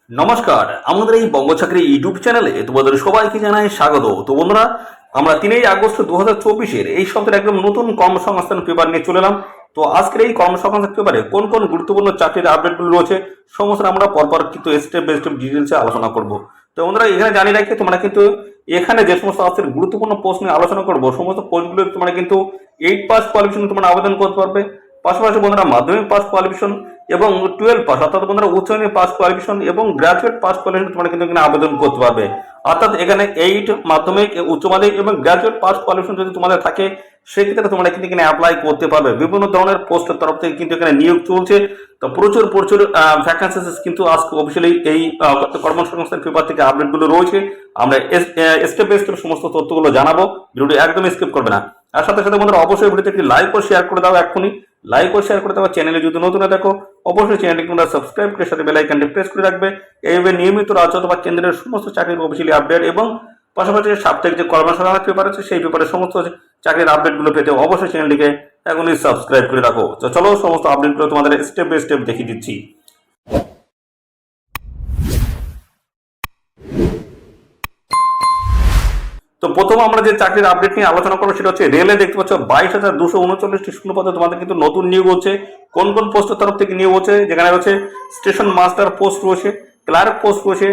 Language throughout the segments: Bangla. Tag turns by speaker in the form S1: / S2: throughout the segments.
S1: নমস্কার, আমাদের এই বঙ্গ চাকরি ইউটিউব চ্যানেলে তোমাদের সবাইকে জানাই স্বাগত। তো বন্ধুরা, আমরা 3 আগস্ট 2024-এর এই সপ্তাহের একদম নতুন কর্মসংস্থান পেপার নিয়ে চলে এলাম। তো আজকের এই কর্মসংস্থান পেপারে কোন কোন গুরুত্বপূর্ণ চাকরির আপডেটগুলো রয়েছে সমস্ত আমরা পরপর কিন্তু স্টেপ বাই স্টেপ ডিটেলসে আলোচনা করব। তো বন্ধুরা, এখানে জানিয়ে রাখি তোমরা কিন্তু এখানে যে সমস্ত আজকের গুরুত্বপূর্ণ পোস্ট নিয়ে আলোচনা করবো সমস্ত পোস্টগুলো তোমরা কিন্তু 8 পাস কোয়ালিফিকেশন তোমরা আবেদন করতে পারবে। পাশাপাশি বন্ধুরা মাধ্যমিক পাস কোয়ালিফিকেশন এবং 12 পাস অর্থাৎ বন্ধুরা উচ্চ মাধ্যমিক পাস কোয়ালিফিকেশন এবং গ্রাজুয়েট পাস কোয়ালিফিকেশন তোমরা কিন্তু এখানে আবেদন করতে পারবে। অর্থাৎ এখানে 8 মাধ্যমিক উচ্চ মাধ্যমিক এবং গ্রাজুয়েট পাস কোয়ালিফিকেশন যদি তোমাদের থাকে সেক্ষেত্রে তোমরা কিন্তু এখানে অ্যাপ্লাই করতে পারবে। বিভিন্ন ধরনের পোস্টের তরফ থেকে কিন্তু এখানে নিয়োগ চলছে। তো প্রচুর প্রচুর ভ্যাকান্সিস কিন্তু আজকে অফিসিয়ালি এই কর্মসংস্থান পেপার থেকে আপডেটগুলো রয়েছে। আমরা স্টেপ বাই স্টেপ সমস্ত তথ্যগুলো জানাবো, ভিডিওটি একদম স্কিপ করবে না। আর সাথে সাথে বন্ধুরা অবশ্যই ভিডিওতে একটি লাইক ও শেয়ার করে দাও, এক্ষুনি লাইক ও শেয়ার করে দেওয়া। চ্যানেলে যদি নতুন দেখো অবশ্যই চ্যানেলটি তোমরা সাবস্ক্রাইব করে সাথে বেল আইকনটি প্রেস করে রাখবে। এইভাবে নিয়মিত রাজ্য অথবা কেন্দ্রের সমস্ত চাকরির অফিসিয়ালি আপডেট এবং পাশাপাশি সাপ্তাহিক যে কর্মশালা পেপার আছে সেই পেপারের সমস্ত চাকরির আপডেটগুলো পেতে অবশ্যই চ্যানেলটিকে এখনই সাবস্ক্রাইব করে রাখো। তো চলো সমস্ত আপডেটগুলো তোমাদের স্টেপ বাই স্টেপ দেখিয়ে দিচ্ছি। তো প্রথম আমরা যে চাকরির আপডেট নিয়ে আলোচনা করবো সেটা হচ্ছে রেলে। দেখতে পাচ্ছ 22,239টি শূন্য পদে তোমাদের কিন্তু নতুন নিয়োগ হচ্ছে। কোন কোন পোস্টের তরফ থেকে নিয়োগ হচ্ছে? যেখানে রয়েছে স্টেশন মাস্টার পোস্ট রয়েছে, ক্লার্ক পোস্ট রয়েছে,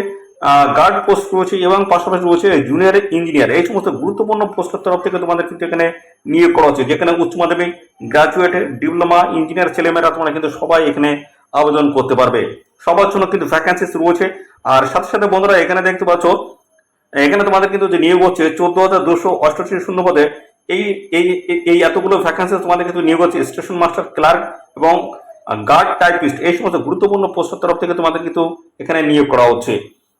S1: গার্ড পোস্ট রয়েছে এবং পাশাপাশি রয়েছে জুনিয়র ইঞ্জিনিয়ার। এই সমস্ত গুরুত্বপূর্ণ পোস্টের তরফ থেকে তোমাদের কিন্তু এখানে নিয়োগ করা হচ্ছে, যেখানে উচ্চ মাধ্যমিক, গ্রাজুয়েট, ডিপ্লোমা, ইঞ্জিনিয়ার ছেলেমেয়েরা তোমরা কিন্তু সবাই এখানে আবেদন করতে পারবে। সবার জন্য কিন্তু ভ্যাকান্সিস রয়েছে। আর সাথে সাথে বন্ধুরা এখানে দেখতে পাচ্ছ এখানে তোমাদের কিন্তু যে নিয়োগ হচ্ছে 14,288 শূন্য পদে এই এই এই এতগুলো ভ্যাকান্সি তোমাদের কিন্তু নিয়োগ হচ্ছে স্টেশন মাস্টার, ক্লার্ক এবং গার্ড টাইপিস্ট। এই সমস্ত গুরুত্বপূর্ণ পোস্টের তরফ থেকে তোমাদের কিন্তু এখানে নিয়োগ করা হচ্ছে।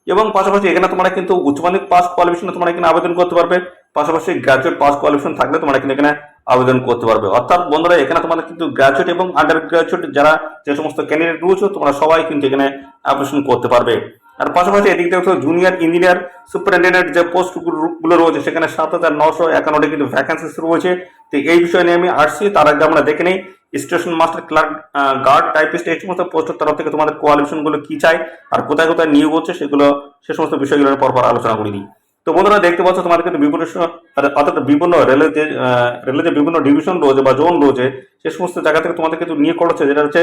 S1: এবং পাশাপাশি এখানে তোমরা কিন্তু উচ্চ মাধ্যমিক পাস কোয়ালিফিকেশন তোমরা এখানে আবেদন করতে পারবে। পাশাপাশি গ্রাজুয়েট পাস কোয়ালিফিকেশন থাকলে তোমরা কিন্তু এখানে আবেদন করতে পারবে। অর্থাৎ বন্ধুরা এখানে তোমাদের কিন্তু গ্রাজুয়েট এবং আন্ডার গ্রাজুয়েট যারা যে সমস্ত ক্যান্ডিডেট রয়েছে তোমরা সবাই কিন্তু এখানে অ্যাপ্লিকেশন করতে পারবে। আর পাশাপাশি এদিক থেকে জুনিয়র ইঞ্জিনিয়ার সুপারিনটেন্ডেন্ট যে পোস্ট গুলো রয়েছে সেখানে 7,951টি কিন্তু ভ্যাকান্সিস রয়েছে। তো এই বিষয় নিয়ে আমি আসছি, তার আগে আমরা দেখে নিই station master, clerk, guard typist এই সমস্ত পোস্টের তরফ থেকে তোমাদের কোয়ালিফিকেশন গুলো কি চাই আর কোথায় কোথায় নিয়োগ হচ্ছে সেগুলো সে সমস্ত বিষয়গুলো পরপর আলোচনা করে দিই। তো বন্ধুরা দেখতে পাচ্ছ তোমাদের কিন্তু বিভিন্ন অর্থাৎ বিভিন্ন রেলের যে বিভিন্ন ডিভিশন রয়েছে বা জোন রয়েছে সে সমস্ত জায়গা থেকে তোমাদের কিন্তু নিয়োগ করা হচ্ছে, যেটা হচ্ছে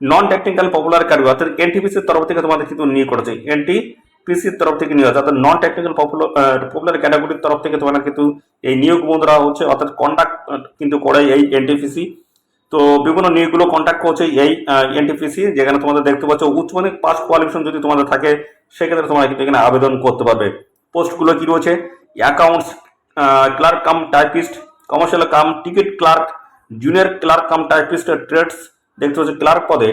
S1: নন টেকনিক্যাল পপুলার ক্যাটাগরি অর্থাৎ এনটিপিসির তরফ থেকে তোমাদের কিন্তু নিয়োগ করেছে। এনটিপিসির তরফ থেকে নিয়োগ অর্থাৎ নন টেকনিক্যাল পপুলার ক্যাটাগরির তরফ থেকে তোমাদের কিন্তু এই নিয়োগ বন্ধুরা হচ্ছে, অর্থাৎ কন্ডাক্ট কিন্তু করে এই এনটিপিসি। তো বিভিন্ন নিয়োগগুলো কন্ট্যাক্ট করছে এই এনটিপিসি, যেখানে তোমাদের দেখতে পাচ্ছ উচ্চ মাধ্যমিক পাস কোয়ালিফিকেশন যদি তোমাদের থাকে সেক্ষেত্রে তোমরা কিন্তু এখানে আবেদন করতে পারবে। পোস্টগুলো কি রয়েছে? Accounts clerk cum typist, commercial cum ticket clerk, junior clerk cum typist, trades দেখতে পাচ্ছ ক্লার্ক পদে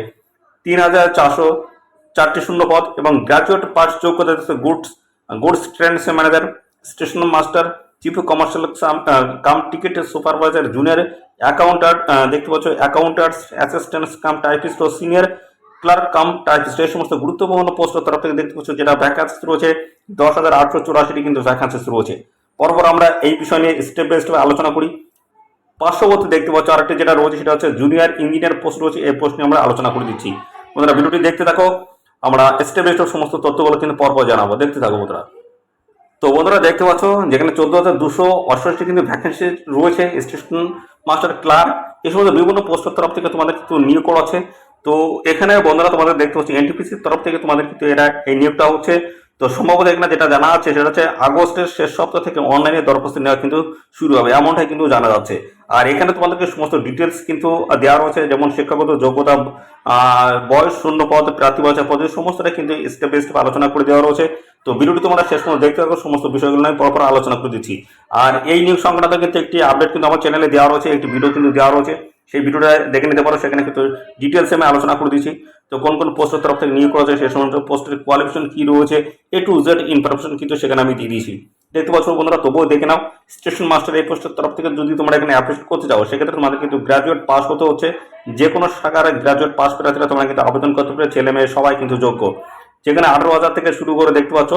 S1: 3,404টি শূন্য পদ এবং গ্রাজুয়েট পাস যোগ্যতা goods goods trends manager, station master, chief commercial cum ticket supervisor, junior accountant দেখতে পাচ্ছ অ্যাকাউন্ট্যান্টস অ্যাসিস্ট্যান্ট কাম টাইপিস্ট ও সিনিয়র ক্লার্ক কাম টাইপিস্ট। এই সমস্ত গুরুত্বপূর্ণ পোস্টের তরফ থেকে দেখতে পাচ্ছ যেটা ভ্যাকান্সি রয়েছে 10,884টি কিন্তু ভ্যাকান্সি রয়েছে। পরপর আমরা এই বিষয় নিয়ে স্টেপ বাই স্টেপ আলোচনা করি। পার্শ্ববর্তী দেখতে পাচ্ছ আরেকটি যেটা রয়েছে সেটা হচ্ছে জুনিয়র ইঞ্জিনিয়ার পোস্ট রয়েছে, এই পোস্ট নিয়ে আমরা আলোচনা করে দিচ্ছি। বন্ধুরা ভিডিওটি দেখতে থাকো, আমরা স্টেপ বাই স্টেপ সমস্ত তথ্যগুলো কিন্তু পরপর জানাবো, দেখতে থাকো বন্ধুরা। তো বন্ধুরা দেখতে পাচ্ছ যেখানে 14,288 কিন্তু ভ্যাকেন্সি রয়েছে স্টেশন মাস্টার, ক্লার্ক এই সমস্ত বিভিন্ন পোস্টের তরফ থেকে তোমাদের কিন্তু নিয়োগ করা আছে। তো এখানে বন্ধুরা তোমাদের দেখতে পাচ্ছি এনটিপিসির তরফ থেকে তোমাদের কিন্তু এটা এই নিয়োগটা হচ্ছে। তো সম্ভবত এখানে যেটা জানা যাচ্ছে সেটা হচ্ছে আগস্টের শেষ সপ্তাহ থেকে অনলাইনে দরখাস্ত নেওয়া কিন্তু শুরু হবে, এমনটাই কিন্তু জানা যাচ্ছে। আর এখানে তোমাদেরকে সমস্ত ডিটেলস কিন্তু দেওয়া রয়েছে, যেমন শিক্ষাগত যোগ্যতা, বয়স, শূন্য পদ, প্রার্থী বাছাই পদ সমস্তটা কিন্তু স্টেপ বাই স্টেপ আলোচনা করে দেওয়া রয়েছে। তো ভিডিওটি তোমরা শেষ পর্যন্ত দেখতে থাকো, সমস্ত বিষয়গুলো নিয়ে পরপর আলোচনা করে দিচ্ছি। আর এই নিয়োগ সংক্রান্ত কিন্তু একটি আপডেট কিন্তু আমার চ্যানেলে দেওয়া রয়েছে, একটি ভিডিও কিন্তু দেওয়া রয়েছে, সেই ভিডিওটা দেখে নিতে পারো। সেখানে কিন্তু ডিটেলসে আমি আলোচনা করে দিচ্ছি। তো কোন কোন পোস্টের তরফ থেকে নিয়োগ করা হচ্ছে, সেই সমস্ত পোস্টের কোয়ালিফিকেশন কি রয়েছে, A to Z ইনফরমেশন কিন্তু সেখানে আমি দিয়ে দিয়েছি। দেখতে পাচ্ছ বন্ধুরা, তবুও দেখে নাও। স্টেশন মাস্টার এই পোস্টের তরফ থেকে যদি তোমরা এখানে অ্যাপ্লাই করতে যাও সেক্ষেত্রে তোমাদের কিন্তু গ্রাজুয়েট পাস হতে হচ্ছে। যে কোনো শাখার গ্রাজুয়েট পাস প্রার্থীরা তোমরা কিন্তু আবেদন করতে পারবে, ছেলে মেয়ে সবাই কিন্তু যোগ্য। যেখানে 18,000 থেকে শুরু করে দেখতে পাচ্ছ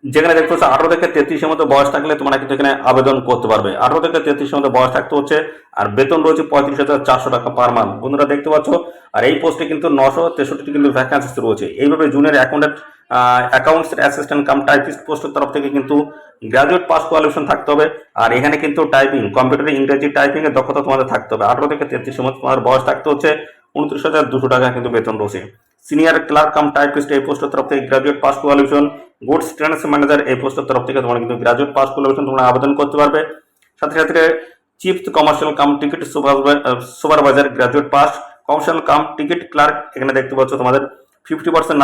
S1: যেখানে দেখতে পাচ্ছ 18 থেকে 33 এর মধ্যে বয়স থাকলে তোমরা কিন্তু এখানে আবেদন করতে পারবে। 18 থেকে 33 এর মধ্যে বয়স থাকতে হচ্ছে। আর বেতন রয়েছে 35,400 টাকা পার মান্থ। বন্ধুরা দেখতে পাচ্ছ, আর এই পোস্টে কিন্তু 963টি কিন্তু ভ্যাকান্সি রয়েছে। এইভাবে junior accounts assistant cum typist পোস্টের তরফ থেকে কিন্তু গ্রাজুয়েট পাস কোয়ালিফিকেশন থাকতে হবে। আর এখানে কিন্তু টাইপিং, কম্পিউটারে ইংরেজি টাইপিং এর দক্ষতা তোমাদের থাকতে হবে। 18 থেকে 33 এর মধ্যে তোমার বয়স থাকতে হচ্ছে। 29,200 টাকা কিন্তু বেতন রয়েছে। সিনিয়র ক্লার্ক কাম টাইপিস্ট এই পোস্টের তরফ থেকে graduate pass qualification. Goods trains manager এই পোস্টের তরফ থেকে তোমরা কিন্তু গ্রাজুয়েট পাস কোয়ালিফিকেশন তোমরা আবেদন করতে পারবে। সাথে সাথে chief commercial cum ticket supervisor graduate pass. Commercial cum ticket clerk এখানে দেখতে পাচ্ছ তোমাদের 50%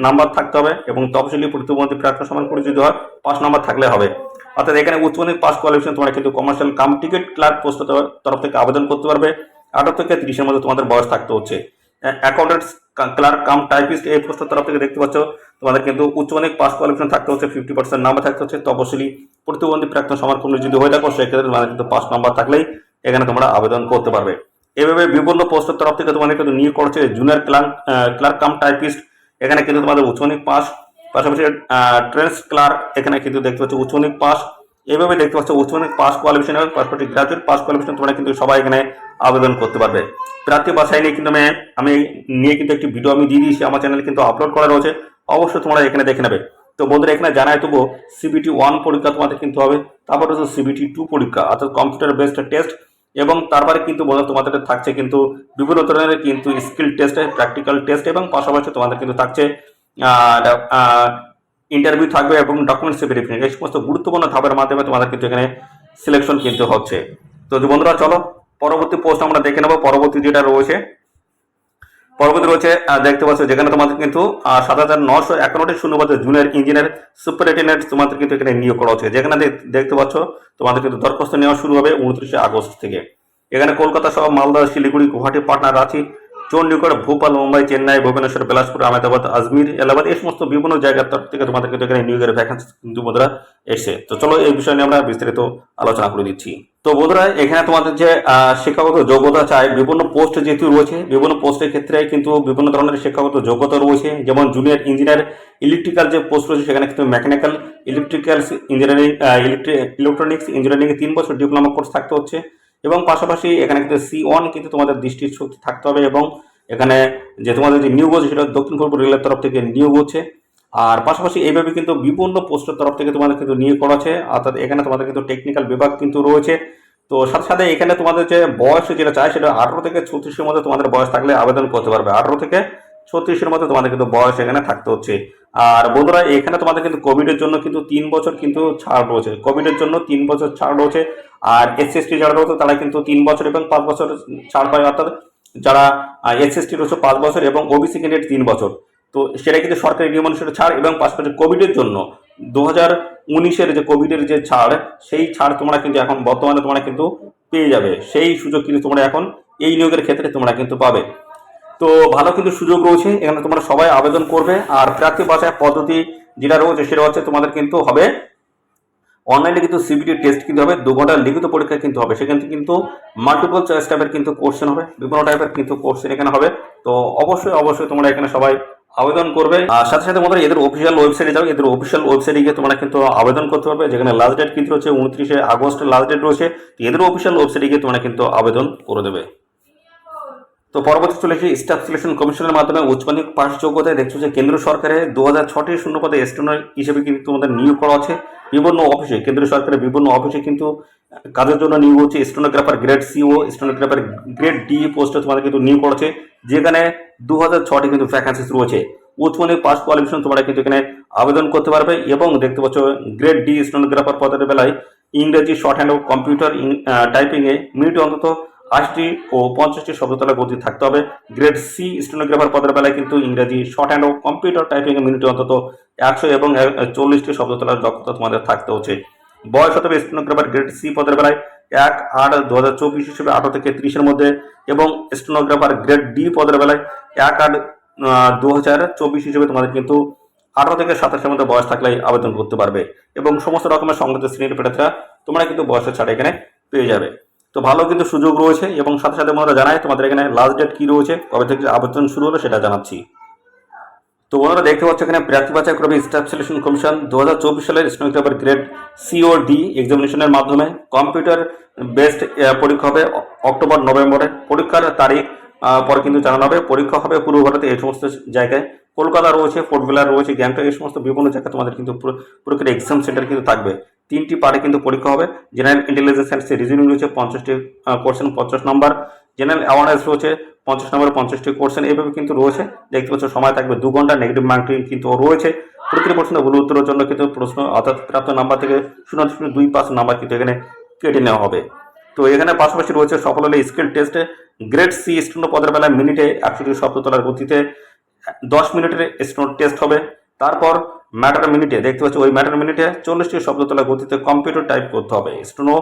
S1: নাম্বার থাকতে হবে এবং তফসিলি প্রতিবন্ধী প্রার্থনা সমান পরিচিত হয় 5 নম্বর থাকলে হবে। অর্থাৎ এখানে উচ্চ মাধ্যমিক পাস কোয়ালিফিকেশন তোমরা কিন্তু কমার্শিয়াল কাম টিকিট ক্লার্ক পোস্টের তরফ থেকে আবেদন করতে পারবে। 18 থেকে 30 এর মধ্যে তোমাদের বয়স থাকতে হচ্ছে। অ্যাকাউন্টেন্টস ক্লার্ক কাম টাইপিস্ট এই পোস্টের তরফ থেকে দেখতে পাচ্ছ তোমাদের কিন্তু উচ্চ মাধ্যমিক পাস কোয়ালিফিকেশন থাকতে হচ্ছে। 50% নাম্বার থাকতে হচ্ছে। তফসিলি প্রতিবন্ধী প্রার্থনা সমান যদি হয়ে থাকো সেক্ষেত্রে তোমাদের কিন্তু 5 নম্বর থাকলেই এখানে তোমরা আবেদন করতে পারবে। এভাবে বিভিন্ন পোস্টের তরফ থেকে তোমাদের কিন্তু নিয়োগ করছে। জুনিয়র ক্লার্ক কাম টাইপিস্ট এখানে কিন্তু তোমাদের উচ্চ মাধ্যমিক পাস, পাশাপাশি ট্রেন্স ক্লার্ক এখানে কিন্তু দেখতে পাচ্ছ উচ্চ মাধ্যমিক পাস। এইভাবে দেখতে পাচ্ছ উচ্চ মাধ্যমিক পাস কোয়ালিফিকেশন এবং পাশাপাশি গ্রাজুয়েট পাস কোয়ালিফিকেশন তোমরা কিন্তু সবাই এখানে আবেদন করতে পারবে। প্রার্থী বাছাই নিয়ে কিন্তু আমি নিয়ে কিন্তু একটি ভিডিও আমি দিয়ে দিয়েছি আমার চ্যানেলে কিন্তু আপলোড করা রয়েছে, অবশ্যই তোমরা এখানে দেখে নেবে। তো বন্ধুরা এখানে জানাই তবু CBT 1 পরীক্ষা তোমাদের কিন্তু হবে, তারপর হচ্ছে CBT 2 পরীক্ষা অর্থাৎ কম্পিউটার বেসড টেস্ট, এবং তারপরে কিন্তু বন্ধুরা তোমাদের থাকছে কিন্তু বিভিন্ন ধরনের কিন্তু স্কিল টেস্ট, প্র্যাকটিক্যাল টেস্ট এবং পাশাপাশি তোমাদের কিন্তু থাকছে ইন্টারভিউ থাকবে এবং ডকুমেন্টস ভেরিফিকেশন। এই সমস্ত গুরুত্বপূর্ণ ধাপের মাধ্যমে তোমাদের কিন্তু এখানে সিলেকশন কিন্তু হচ্ছে। তো বন্ধুরা চলো পরবর্তী পোস্ট আমরা দেখে নেবো। পরবর্তী যেটা রয়েছে দেখতে পাচ্ছ যেখানে তোমাদের কিন্তু 7,951টি শূন্যপদে জুনিয়র ইঞ্জিনিয়ার সুপারিনটেন্ডেন্ট তোমাদের কিন্তু এখানে নিয়োগ করা হচ্ছে। যেখানে দেখতে পাচ্ছ তোমাদের কিন্তু দরখাস্ত নেওয়া শুরু হবে 29 আগস্ট থেকে। এখানে কলকাতা সহ মালদা, শিলিগুড়ি, গুয়াহাটি, পাটনা, রাঁচি, চণ্ডীগড়, ভোপাল, মুম্বাই, চেন্নাই, ভুবনেশ্বর, বিলাসপুর, আহমেদাবাদ, আজমির, এলাহাবাদ এই সমস্ত বিভিন্ন জায়গার তরফ থেকে তোমাদের কিন্তু এখানে নিয়োগের ভ্যাকেন্সি কিন্তু বন্ধুরা এসে। তো চলো এই বিষয় নিয়ে আমরা বিস্তারিত আলোচনা করে দিচ্ছি। তো বন্ধুরা এখানে তোমাদের যে শিক্ষাগত যোগ্যতা চাই, বিভিন্ন পোস্ট যেহেতু রয়েছে, বিভিন্ন পোস্টের ক্ষেত্রে কিন্তু বিভিন্ন ধরনের শিক্ষাগত যোগ্যতা রয়েছে। যেমন জুনিয়র ইঞ্জিনিয়ার ইলেকট্রিক্যাল যে পোস্ট রয়েছে সেখানে কিন্তু mechanical, electrical engineering, electronics engineering 3 বছর ডিপ্লোমা কোর্স থাকতে হচ্ছে। এবং পাশাপাশি এখানে কিন্তু C1 কিন্তু তোমাদের দৃষ্টির শক্তি থাকতে হবে। এবং এখানে যে তোমাদের যে নিয়োগ হচ্ছে সেটা দক্ষিণ পূর্ব রেলের তরফ থেকে নিয়োগ হচ্ছে। আর পাশাপাশি এইভাবে কিন্তু বিভিন্ন পোস্টের তরফ থেকে তোমাদের কিন্তু নিয়োগ করা আছে। অর্থাৎ এখানে তোমাদের কিন্তু টেকনিক্যাল বিভাগ কিন্তু রয়েছে। তো সাথে সাথে এখানে তোমাদের যে বয়স যেটা চাই সেটা 18 থেকে 36 এর মধ্যে তোমাদের বয়স থাকলে আবেদন করতে পারবে। 18 থেকে 36 এর মধ্যে তোমাদের কিন্তু বয়স এখানে থাকতে হচ্ছে। আর বন্ধুরা এখানে তোমাদের কিন্তু কোভিডের জন্য কিন্তু 3 বছর কিন্তু ছাড় রয়েছে। কোভিডের জন্য 3 বছর ছাড় রয়েছে। আর SST যারা রয়েছে তারা কিন্তু 3 বছর এবং 5 বছর ছাড় পায়। অর্থাৎ যারা SST রয়েছে 5 বছর এবং OBC ক্যান্ডিডেট 3 বছর। তো সেটা কিন্তু সরকারি নিয়ম অনুসারে ছাড়। এবং পাশাপাশি কোভিডের জন্য 2019-এর যে কোভিডের যে ছাড়, সেই ছাড় তোমরা কিন্তু এখন বর্তমানে তোমরা কিন্তু পেয়ে যাবে। সেই সুযোগ কিন্তু তোমরা এখন এই নিয়োগের ক্ষেত্রে তোমরা কিন্তু পাবে। তো ভালো কিন্তু সুযোগ রয়েছে, এখানে তোমরা সবাই আবেদন করবে। আর প্রার্থী বাছাই পদ্ধতি যেটা রয়েছে সেটা হচ্ছে তোমাদের কিন্তু হবে অনলাইনে কিন্তু CBT টেস্ট কিন্তু হবে, 2 ঘন্টার লিখিত পরীক্ষা কিন্তু হবে। সেখানে কিন্তু মাল্টিপল চয়েস টাইপের কিন্তু কোশ্চেন হবে, বিভিন্ন টাইপের কিন্তু কোশ্চেন এখানে হবে। তো অবশ্যই তোমরা এখানে সবাই আবেদন করবে। আর সাথে সাথে তোমাদের এদের অফিসিয়াল ওয়েবসাইটে যাও, এদের অফিসিয়াল ওয়েবসাইটে গিয়ে তোমরা কিন্তু আবেদন করতে পারবে। যেখানে লাস্ট ডেট কিন্তু রয়েছে 29 আগস্ট লাস্ট ডেট রয়েছে। এদের অফিসিয়াল ওয়েবসাইটে গিয়ে তোমরা কিন্তু আবেদন করে দেবে। তো পরবর্তী চলে এসেছি স্টাফ সিলেকশন কমিশনের মাধ্যমে উচ্চ মাধ্যমিক পাস যোগ্যতায় দেখছো যে কেন্দ্র সরকারের 2006টি শূন্যপদে স্টেনো হিসেবে কিন্তু তোমাদের নিয়োগ করা আছে বিভিন্ন অফিসে। কেন্দ্র সরকারের বিভিন্ন অফিসে কিন্তু কাজের জন্য নিয়োগ হচ্ছে। Stenographer grade CO, stenographer grade D পোস্টে তোমাদের কিন্তু নিয়োগ করেছে। যেখানে 2006টি কিন্তু ভ্যাকেন্সি রয়েছে। উচ্চ মাধ্যমিক পাস কোয়ালিফিকেশন তোমরা কিন্তু এখানে আবেদন করতে পারবে। এবং দেখতে পাচ্ছ গ্রেড D স্টেনোগ্রাফার পদের বেলায় ইংরেজি শর্ট হ্যান্ড ও কম্পিউটার টাইপিংয়ে মিনিটে অন্তত 80 ও 50টি শব্দতলা গতি থাকতে হবে। গ্রেড C স্টেনোগ্রাফার পদের বেলায় কিন্তু ইংরেজি শর্ট হ্যান্ড ও কম্পিউটার টাইপিং এ মিনিটে অন্তত 100 এবং 40টি শব্দতলার দক্ষতা তোমাদের থাকতে হচ্ছে। বয়স হতে হবে স্টেনোগ্রাফার গ্রেড C পদের বেলায় 1/8/2024 হিসেবে 18 থেকে 30 এর মধ্যে। এবং স্টেনোগ্রাফার গ্রেড D পদের বেলায় 1/8/2024 হিসেবে তোমাদের কিন্তু 18 থেকে 27 এর মধ্যে বয়স থাকলে আবেদন করতে পারবে। এবং সমস্ত রকমের সংগঠিত শ্রেণীর প্রার্থীরা তোমরা কিন্তু বয়সের ছাড় এখানে পেয়ে যাবে। তো ভালো কিন্তু সুযোগ রয়েছে। এবং সাথে সাথে আমরা জানাই তোমাদের এখানে লাস্ট ডেট কি রয়েছে, কবে থেকে আবেদন শুরু হলো সেটা জানাচ্ছি। তো বন্ধুরা দেখতে পাচ্ছ এখানে প্রার্থী বাছাই করবে স্টাফ সিলেকশন কমিশন 2024 সালের স্টেনোগ্রাফার গ্রেড সিওডি এক্সামিনেশনের মাধ্যমে কম্পিউটার বেসড পরীক্ষা হবে অক্টোবর নভেম্বরে। পরীক্ষার তারিখ পরে কিন্তু জানানো হবে। পরীক্ষা হবে পূর্ব ভারতে এই সমস্ত জায়গায়, কলকাতা রয়েছে, পোর্ট ব্লেয়ার রয়েছে, গ্যাংটক, এই সমস্ত বিভিন্ন জায়গায় তোমাদের কিন্তু পরীক্ষার এক্সাম সেন্টার কিন্তু থাকবে। 3টি পার্টে কিন্তু পরীক্ষা হবে। জেনারেল ইন্টেলিজেন্স অ্যান্ড রিজনিং রয়েছে 50টি কোশ্চেন 50 নম্বর, জেনারেল অ্যাওয়ারনেস রয়েছে 50 নম্বর 50টি কোশ্চেন, এইভাবে কিন্তু রয়েছে। দেখতে পাচ্ছ সময় থাকবে 2 ঘন্টা। নেগেটিভ মার্কিং কিন্তু রয়েছে। প্রতিটি প্রশ্ন ভুল উত্তরের জন্য কিন্তু প্রশ্ন অর্থাৎ প্রাপ্ত নাম্বার থেকে 0.25 নাম্বার কিন্তু এখানে কেটে নেওয়া হবে। তো এখানে পাশাপাশি রয়েছে সফল হলে স্কিল টেস্টে গ্রেড সি স্টেনো পদের বেলায় মিনিটে 100টি শব্দ তোলার গতিতে 10 মিনিটের স্টেনো টেস্ট হবে। তারপর ম্যাটার মিনিটে দেখতে পাচ্ছ ওই ম্যাটার মিনিটে 40টি শব্দ তোলার গতিতে কম্পিউটার টাইপ করতে হবে। স্টেনো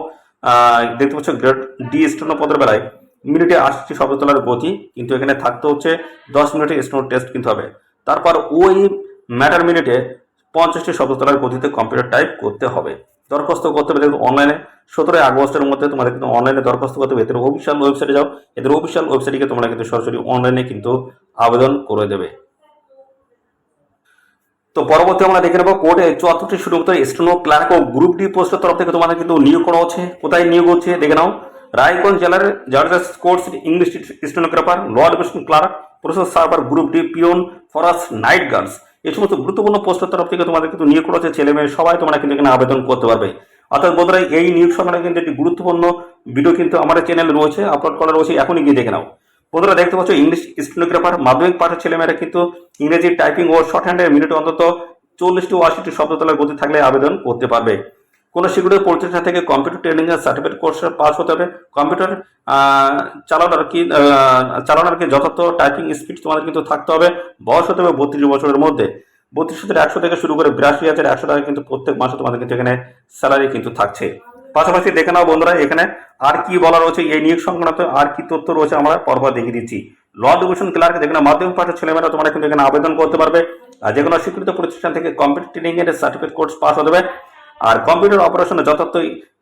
S1: দেখতে পাচ্ছ গ্রেড ডি স্টেনো পদের বেলায় মিনিটে 80টি শব্দ তোলার গতি, কিন্তু এখানে থাকতে হচ্ছে 10 মিনিটের স্টেনো টেস্ট কিন্তু হবে। তারপর ওই ম্যাটার মিনিটে 50টি শব্দ তোলার গতিতে কম্পিউটার টাইপ করতে হবে। দরখাস্ত করতে হবে অনলাইনে 17 আগস্টের মধ্যে তোমাদের কিন্তু অনলাইনে দরখাস্ত করতে হবে। এদের অফিসিয়াল ওয়েবসাইটে যাও, এদের অফিসিয়াল ওয়েবসাইটে তোমরা কিন্তু সরাসরি অনলাইনে কিন্তু আবেদন করে দেবে। তো পরবর্তী আমরা দেখে নেবো কোর্টে 74টি শুধুমাত্র স্টেনো ক্লার্ক ও গ্রুপ ডি পোস্টের তরফ থেকে তোমাদের কিন্তু নিয়োগ করা হচ্ছে। কোথায় নিয়োগ হচ্ছে দেখে নাও। রায়গঞ্জ জেলার judges courts English stenographer, lower division clerk, process server, group D peon, ফরাস, নাইট গার্ডস, এই সমস্ত গুরুত্বপূর্ণ পোস্টের তরফ থেকে তোমাদের কিন্তু নিয়োগ করা হচ্ছে। ছেলে মেয়ে সবাই তোমরা কিন্তু এখানে আবেদন করতে পারবে। অর্থাৎ বন্ধুরা এই নিয়োগ সংক্রান্ত কিন্তু একটি গুরুত্বপূর্ণ ভিডিও কিন্তু আমাদের চ্যানেলে রয়েছে, আপলোড করা রয়েছে, এখনই গিয়ে দেখে নাও। বন্ধুরা দেখতে পাচ্ছ ইংলিশ স্টেনোগ্রাফার মাধ্যমিক পাঠের ছেলেমেয়েরা কিন্তু ইংরেজি টাইপিং ও শর্ট হ্যান্ডের মিনিটে অন্তত 40 ও 80টি শব্দ তোলার গতি থাকলে আবেদন করতে পারবে। কোনো স্বীকৃত প্রতিষ্ঠান থেকে কম্পিউটার ট্রেনিং এর সার্টিফিকেট কোর্সে পাস হতে হবে। কম্পিউটার চালানোর কি যথার্থ টাইপিং স্পিড তোমাদের কিন্তু থাকতে হবে। বয়স হতে হবে 32 বছরের মধ্যে। 32,100 থেকে শুরু করে 82,100 টাকা কিন্তু প্রত্যেক মাসে তোমাদের কিন্তু এখানে স্যালারি কিন্তু থাকছে। পাশাপাশি দেখে নাও বন্ধুরা এখানে আর কি বলা রয়েছে, এই নিয়োগ সংক্রান্ত আর কি তথ্য রয়েছে আমরা পরপর দেখিয়ে দিচ্ছি। ল ডিভিশন ক্লার্ক যেখানে মাধ্যমিক পাঠের ছেলেমেয়েরা তোমরা কিন্তু এখানে আবেদন করতে পারবে। আর যে কোনো স্বীকৃত প্রতিষ্ঠান থেকে কম্পিউটার ট্রেনিং এর সার্টিফিকেট কোর্স পাস হতে হবে। আর কম্পিউটার অপারেশনে যথার্থ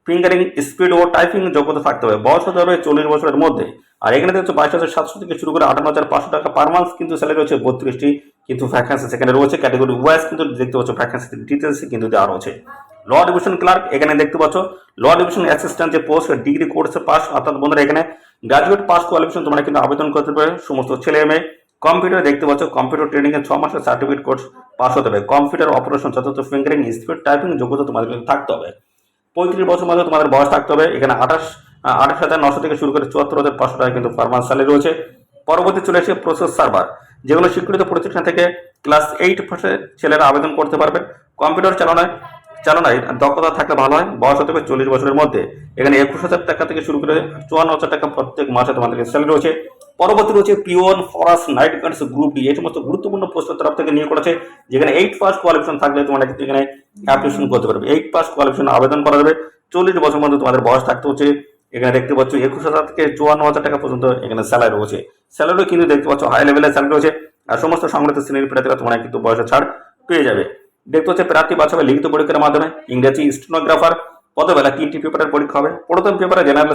S1: ফিঙ্গারিং স্পিড ও টাইপিং যোগ্যতা থাকতে হবে। বয়স হতে হবে 40 বছরের মধ্যে। আর এখানে দেখছো 22,700 থেকে শুরু করে 58,500 টাকা পার মান্থ কিন্তু স্যালারি রয়েছে। 32টি কিন্তু ভ্যাকেন্সি সেখানে রয়েছে। ক্যাটাগরি ওয়াইজ কিন্তু দেখতে পাচ্ছ ভ্যাকেন্সি ডিটেলস কিন্তু দেওয়া রয়েছে। ল ডিভিশন ক্লার্ক এখানে দেখতে পাচ্ছ ল ডিভিশন অ্যাসিস্ট্যান্ট যে পোস্ট ডিগ্রি কোর্সে পাস, অর্থাৎ বন্ধুরা এখানে গ্রাজুয়েট পাস কোয়ালিফিকেশন তোমরা কিন্তু আবেদন করতে পারবে সমস্ত ছেলে মেয়ে। কম্পিউটার দেখতে পাচ্ছ কম্পিউটার ট্রেনিং এর 6 মাসের সার্টিফিকেট কোর্স পাস হতে হবে। কম্পিউটার অপারেশন যথাযথ ফিঙ্গারিং স্পিড টাইপিং যোগ্যতা তোমাদের কিন্তু থাকতে হবে। 35 বছর মধ্যে তোমাদের বয়স থাকতে হবে। এখানে 28,900 থেকে শুরু করে 74,500 টাকা কিন্তু পার মান্থ স্যালারি রয়েছে। পরবর্তী চলে এসে প্রসেস সার্ভার, যেগুলো স্বীকৃত প্রতিষ্ঠান থেকে ক্লাস 8 পাশে ছেলেরা আবেদন করতে পারবে। কম্পিউটার চালনায় দক্ষতা থাকলে ভালো হয়। বয়স হতে হবে 40 বছরের মধ্যে। এখানে 21,000 টাকা থেকে শুরু করে 54,000 টাকা প্রত্যেক মাসে তোমাদের স্যালারি রয়েছে। পরবর্তী রয়েছে পিওন, ফরাস, নাইট গার্ডস, গ্রুপ ডি, এই সমস্ত গুরুত্বপূর্ণ পোস্টের তরফ থেকে নিয়োগ করেছে। যেখানে 8 পাস কোয়ালিফিকেশন থাকলে তোমরা কিন্তু এখানে অ্যাপ্লিকেশন করতে পারবে। 8 পাস কোয়ালিফিকেশন আবেদন করা যাবে। 40 বছর মধ্যে তোমাদের বয়স থাকতে হচ্ছে। এখানে দেখতে পাচ্ছ 21,000 থেকে 54,000 টাকা পর্যন্ত এখানে স্যালারি রয়েছে। স্যালারি কিন্তু দেখতে পাচ্ছ হাই লেভেলের স্যালারি রয়েছে। আর সমস্ত সংগঠিত শ্রেণীর প্রার্থীরা তোমরা কিন্তু বয়সের ছাড় পেয়ে যাবে। দেখতে হচ্ছে প্রার্থী বাছাই লিখিত পরীক্ষার মাধ্যমে। ইংরেজি স্টেনোগ্রাফার পদবেলা 3টি পেপারের পরীক্ষা হবে। প্রথম পেপারে জেনারেল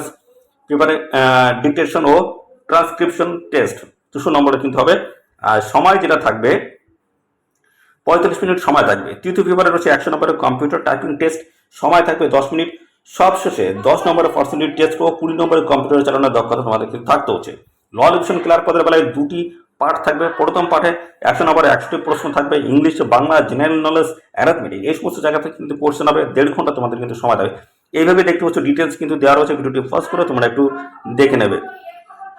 S1: পেপারে ডিকটেশন ও ট্রান্সক্রিপশন টেস্ট 200 নম্বরে কিন্তু হবে। আর সময় যেটা থাকবে 45 মিনিট সময় থাকবে। তৃতীয় পেপারে রয়েছে 100 নম্বরের কম্পিউটার টাইপিং টেস্ট, সময় থাকবে 10 মিনিট। সবশেষে 10 নম্বরের পার্সেন্টেজ টেস্ট ও 20 নম্বরের কম্পিউটার চালানোর দক্ষতা তোমাদের কিন্তু থাকতে হচ্ছে। ল ডিভিশন ক্লার্ক পদের বেলায় 2টি পার্ট থাকবে। প্রথম পাঠে 100 নম্বরে 100টি প্রশ্ন থাকবে। English, Bangla, general knowledge, arithmetic, এই সমস্ত জায়গা থেকে কিন্তু কোর্সেন হবে। 1.5 ঘন্টা তোমাদের কিন্তু সময় দেবে। এইভাবে দেখতে পাচ্ছ ডিটেলস কিন্তু দেওয়া রয়েছে। ভিডিওটি ফার্স্ট করে তোমরা একটু দেখে নেবে।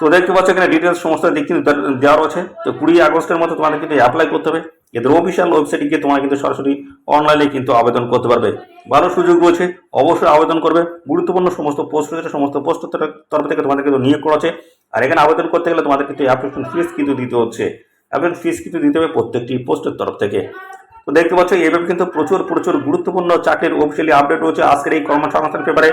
S1: তো দেখতে পাচ্ছ এখানে ডিটেলস সমস্ত দিক কিন্তু দেওয়া রয়েছে। তো 20 আগস্টের মধ্যে তোমাদের কিন্তু অ্যাপ্লাই করতে হবে। এদের অফিসিয়াল ওয়েবসাইটে গিয়ে তোমরা কিন্তু সরাসরি অনলাইনে কিন্তু আবেদন করতে পারবে। ভালো সুযোগ রয়েছে, অবশ্যই আবেদন করবে। গুরুত্বপূর্ণ সমস্ত পোস্ট রয়েছে, সমস্ত পোস্টের তরফ থেকে তোমাদের কিন্তু নিয়োগ করা আছে। আর এখানে আবেদন করতে গেলে তোমাদের কিন্তু অ্যাপ্লিকেশন ফিস কিন্তু দিতে হচ্ছে। অ্যাপ্লিকেশন ফিস কিন্তু দিতে হবে প্রত্যেকটি পোস্টের তরফ থেকে। তো দেখতে পাচ্ছ এইভাবে কিন্তু প্রচুর গুরুত্বপূর্ণ চাকরির অফিসিয়ালি আপডেট রয়েছে আজকের এই কর্মসংস্থান পেপারে।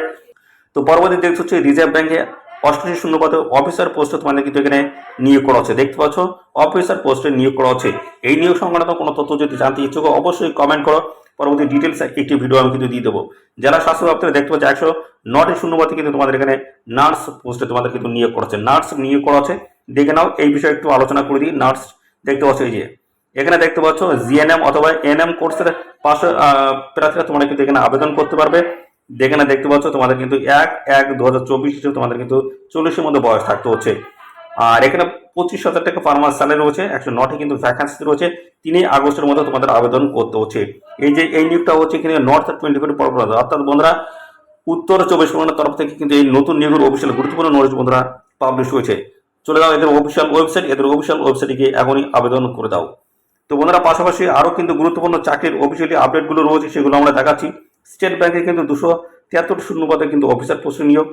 S1: তো পরবর্তী দেখতে হচ্ছে রিজার্ভ ব্যাংকে 88 শূন্যপদে অফিসার পোস্টে তোমাদের কিন্তু এখানে নিয়োগ করা হচ্ছে। দেখতে পাচ্ছ অফিসার পোস্টে নিয়োগ করা হচ্ছে। এই নিয়োগ সংক্রান্ত কোনো তথ্য যদি জানতে ইচ্ছুক অবশ্যই কমেন্ট করো। পরবর্তী ডিটেলস একটি ভিডিও আমি কিন্তু দিয়ে দেবো। যারা স্বাস্থ্য দপ্তরে দেখতে পাচ্ছ 109টি শূন্যপদে কিন্তু তোমাদের এখানে নার্স পোস্টে তোমাদের কিন্তু নিয়োগ করা হচ্ছে। নার্স নিয়োগ করা হচ্ছে, দেখে নাও। এই বিষয়ে একটু আলোচনা করে দিই। নার্স দেখতে পাচ্ছ এই যে এখানে দেখতে পাচ্ছ জিএনএম অথবা এনএম কোর্সের পাশে প্রার্থীরা তোমরা কিন্তু এখানে আবেদন করতে পারবে। যেখানে দেখতে পাচ্ছ তোমাদের কিন্তু 1/1/2024 হিসেবে তোমাদের কিন্তু 40-এর মধ্যে বয়স থাকতে হচ্ছে। আর এখানে 25,000 টাকা পার মাস স্যালারি রয়েছে, 109টি কিন্তু ভ্যাকান্সি রয়েছে। 3 আগস্টের মধ্যে তোমাদের আবেদন করতে হচ্ছে। এই নিয়োগটা হচ্ছে কিন্তু নর্থ 24 পরগনা, অর্থাৎ বন্ধুরা উত্তর 24 পরগনার তরফ থেকে কিন্তু এই নতুন নিয়োগের অফিসিয়াল গুরুত্বপূর্ণ নোটিশ বন্ধুরা পাবলিশ হয়েছে। চলে যাও এদের অফিসিয়াল ওয়েবসাইটে গিয়ে এখনই আবেদন করে দাও। তো বন্ধুরা পাশাপাশি আরও কিন্তু গুরুত্বপূর্ণ চাকরির অফিসিয়ালি আপডেটগুলো রয়েছে, সেগুলো আমরা দেখাচ্ছি। স্টেট ব্যাংকে কিন্তু 273 শূন্যপদে কিন্তু অফিসার পোস্ট নিয়োগ,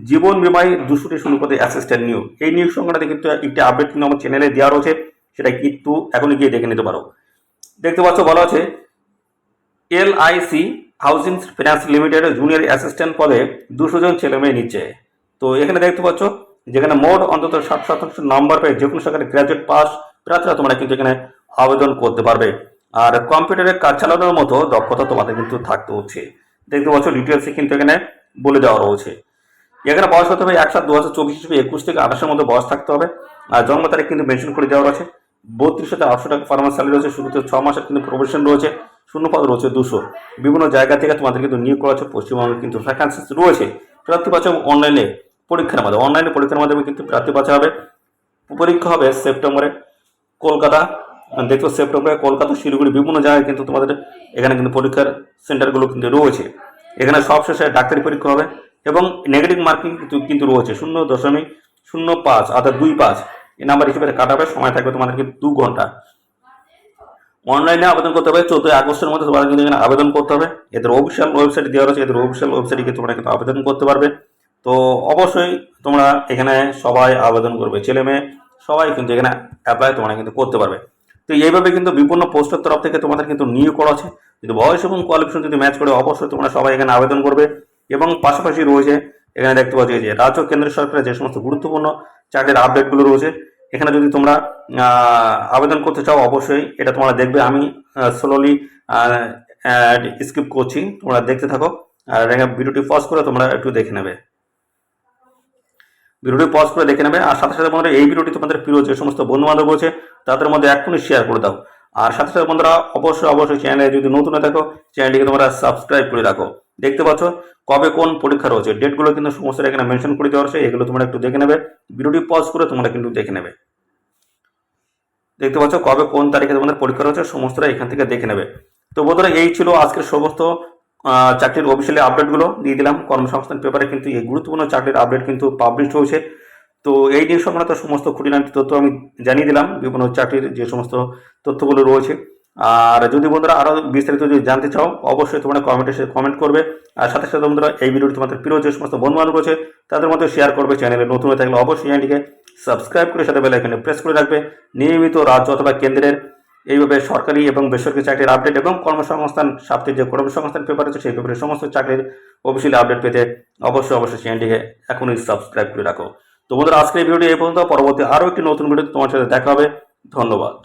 S1: জীবন বিমায় 200টি শূন্যপদে অ্যাসিস্ট্যান্ট নিয়োগ। এই নিয়োগ সংক্রান্তে কিন্তু একটি আপডেট কিন্তু আমার চ্যানেলে দেওয়া রয়েছে, সেটা কিন্তু এখনই গিয়ে দেখে নিতে পারো। দেখতে পাচ্ছ বলা আছে LIC housing finance limited junior assistant পদে 200 জন ছেলে মেয়ে নিচ্ছে। তো এখানে দেখতে পাচ্ছ যেখানে মোট অন্তত 60% নাম্বার পেয়ে যে কোনো শাখায় গ্রাজুয়েট পাস প্রার্থীরা তোমরা কিন্তু এখানে আবেদন করতে পারবে। আর কম্পিউটারের কাজ চালানোর মতো দক্ষতা তোমাদের কিন্তু থাকতে হচ্ছে। দেখতে পাচ্ছ ডিটেলসে কিন্তু এখানে বলে দেওয়া রয়েছে। এখানে বয়স হতে হবে 1/7/2024 হিসেবে 21 থেকে 28-এর মধ্যে বয়স থাকতে হবে। আর জন্ম তারিখ কিন্তু মেনশন করে দেওয়া রয়েছে। 32,800 টাকা পার মাস স্যালারি রয়েছে। শুরুতে 6 মাসের কিন্তু প্রবেশন রয়েছে। শূন্যপদ রয়েছে 200। বিভিন্ন জায়গা থেকে তোমাদের কিন্তু নিয়োগ করা হচ্ছে। পশ্চিমবঙ্গে কিন্তু ভ্যাকান্সি রয়েছে। প্রার্থী বাছা অনলাইনে পরীক্ষার মাধ্যমে কিন্তু প্রার্থী বাছা হবে। পরীক্ষা হবে সেপ্টেম্বরে কলকাতা, দেখো সেপ্টেম্বরে কলকাতা, শিলিগুড়ি বিভিন্ন জায়গায় কিন্তু তোমাদের এখানে কিন্তু পরীক্ষার সেন্টারগুলো কিন্তু রয়েছে। এখানে সবশেষে ডাক্তারি পরীক্ষা হবে এবং নেগেটিভ মার্কিং কিন্তু রয়েছে 0.05 অর্থাৎ 25 এই নাম্বার হিসেবে কাটা হবে। সময় থাকবে তোমাদের কিন্তু 2 ঘন্টা। অনলাইনে আবেদন করতে হবে 14 আগস্টের মধ্যে তোমরা কিন্তু এখানে আবেদন করতে হবে। এদের অফিসিয়াল ওয়েবসাইট দেওয়া রয়েছে, এদের অফিসিয়াল ওয়েবসাইটে গিয়ে তোমরা কিন্তু আবেদন করতে পারবে। তো অবশ্যই তোমরা এখানে সবাই আবেদন করবে, ছেলে মেয়ে সবাই কিন্তু এখানে অ্যাপ্লাই তোমরা কিন্তু করতে পারবে। তো এইভাবে কিন্তু বিভিন্ন পোস্টের তরফ থেকে তোমাদের কিন্তু নিয়োগ করা আছে। যদি বয়স এবং কোয়ালিফিকেশন যদি ম্যাচ করে অবশ্যই তোমরা সবাই এখানে আবেদন করবে। এবং পাশাপাশি রয়েছে এখানে দেখতে পাচ্ছি যে রাজ্য কেন্দ্র সরকারের যে সমস্ত গুরুত্বপূর্ণ চাকরির আপডেটগুলো রয়েছে, এখানে যদি তোমরা আবেদন করতে চাও অবশ্যই এটা তোমরা দেখবে। আমি স্লোলি স্কিপ করছি, তোমরা দেখতে থাকো। আর ভিডিওটি পজ করে তোমরা একটু দেখে নেবে, আর সাথে সাথে বন্ধুরা এই ভিডিওটি তোমাদের প্রিয় যে সমস্ত বন্ধু বান্ধব রয়েছে তাদের মধ্যে এখনই শেয়ার করে দাও। আর সাথে সাথে বন্ধুরা অবশ্যই চ্যানেলে যদি নতুন হয়ে থাকো চ্যানেলটিকে তোমরা সাবস্ক্রাইব করে রাখো। দেখতে পাচ্ছ কবে কোন পরীক্ষা রয়েছে, ডেটগুলো কিন্তু সমস্ত এখানে মেনশন করে দেওয়া রয়েছে, এগুলো তোমরা একটু দেখে নেবে। ভিডিওটি পজ করে তোমরা কিন্তু দেখে নেবে। দেখতে পাচ্ছ কবে কোন তারিখে তোমাদের পরীক্ষা রয়েছে সমস্তটা এখান থেকে দেখে নেবে। তো বন্ধুরা এই ছিল আজকের সমস্ত চাকরির অফিসিয়ালি আপডেটগুলো দিয়ে দিলাম। কর্মসংস্থান পেপারে কিন্তু এই গুরুত্বপূর্ণ চাকরির আপডেট কিন্তু পাবলিশ হয়েছে। তো এই নিয়ে সংক্রান্ত সমস্ত খুঁটিনাটি তথ্য আমি জানিয়ে দিলাম, বিভিন্ন চাকরির যে সমস্ত তথ্যগুলো রয়েছে। আর যদি বন্ধুরা আরও বিস্তারিত যদি জানতে চাও অবশ্যই তোমরা কমেন্ট করবে। আর সাথে সাথে বন্ধুরা এই ভিডিওটি তোমাদের প্রিয় যে সমস্ত বন্ধু বান্ধব রয়েছে তাদের মধ্যে শেয়ার করবে। চ্যানেলে নতুন হয়ে থাকলে অবশ্যই চ্যানেলটিকে সাবস্ক্রাইব করে সাথে বেল আইকনে প্রেস করে রাখবে। নিয়মিত রাজ্য অথবা কেন্দ্রের এইভাবে সরকারি এবং বেসরকারি চাকরির আপডেট এবং কর্মসংস্থান সাপ্তাহিক যে কর্মসংস্থান পেপার আছে সেই পেপারের সমস্ত চাকরির অফিসিয়ালি আপডেট পেতে অবশ্যই চ্যানেলটিকে এখনই সাবস্ক্রাইব করে রাখো। তো বন্ধুরা আজকের ভিডিওটি এই পর্যন্ত। পরবর্তী আরও একটি নতুন ভিডিওতে তোমার সাথে দেখা হবে। ধন্যবাদ।